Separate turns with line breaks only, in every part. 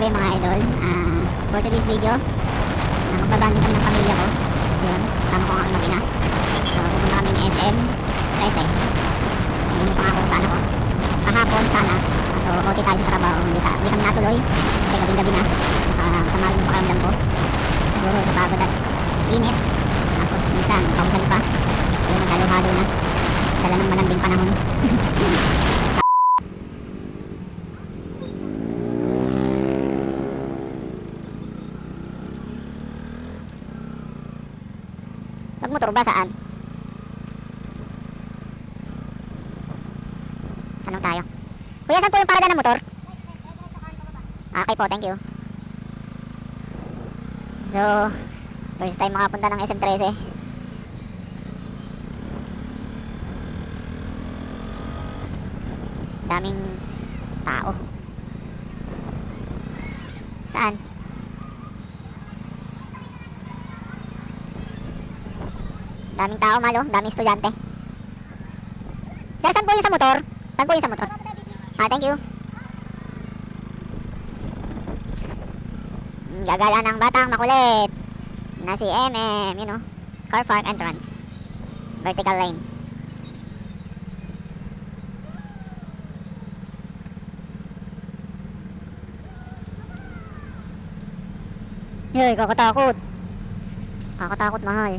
gabi mga idol. For today's video, magbabanding kami ng pamilya ko. Yun, kasama ko ang aking mag-ina. So pupunta kami ng SM 13. Hindi pa nga kung saan ako. Kahapon sana. So OT tayo sa trabaho. Hindi kami natuloy. Kasi gabing-gabi na. Masama rin yung pakiramdam ko. Siguro sa pagod at init. Tapos minsan pausan pa. Ayun, nagkalo-halo na. Dala ng malanding panahon. Magmotor ba saan? Tanong tayo. Kuya, saan po yung parada ng motor? Okay po, thank you. So, first time makapunta ng SM13. Daming tao. Saan? Daming tao, malo. Daming estudyante. Sir, saan po yung sa motor? Saan po yung sa motor? Thank you. Gagala ng batang makulit na si MM, you know. Car park entrance. Vertical lane. Yoy, kakatakot. Kakatakot, mahal.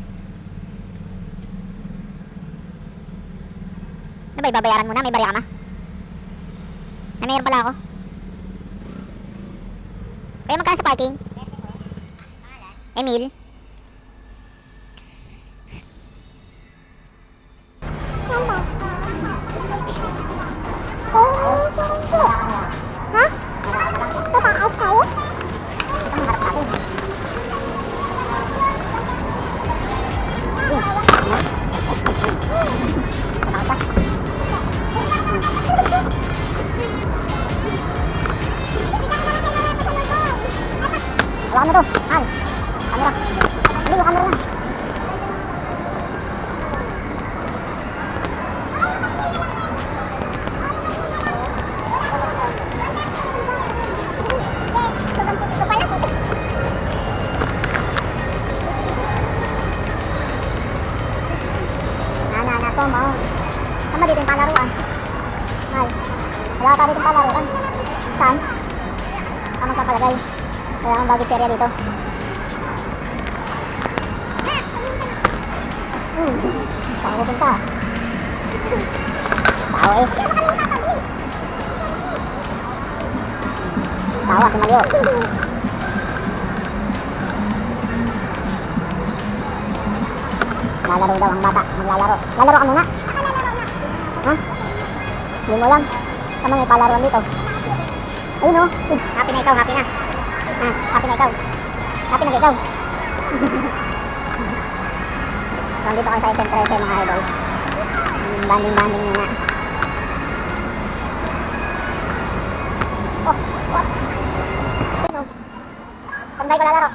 Ano ba, ibabayaran mo na? May barya ka na? Mayroon pala ako. Kaya magkano sa parking? Emil. Ha? Tataas tayo? Ito ang harap natin. Hawakan mo to, Han. Camera. Hindi, yung camera lang. Na to, mo. Saan ba dito yung palaruan? Ay, wala pa dito yung palaruan. Saan? Saan magpapalagay? Wala akong baggage area dito. Saan ko punta? Tao eh. Tawa si Mario. Lalaro daw ang bata. Maglalaro. Lalaro ka muna. Ha? Hindi mo lang. Saan may palaruan dito? Ayun o. Happy na ikaw, happy na. Happy na ikaw. Happy na ikaw. So, dito kayo sa SM13 mga idol. Banding-banding muna. Oh, what? Saan ba ko lalaro?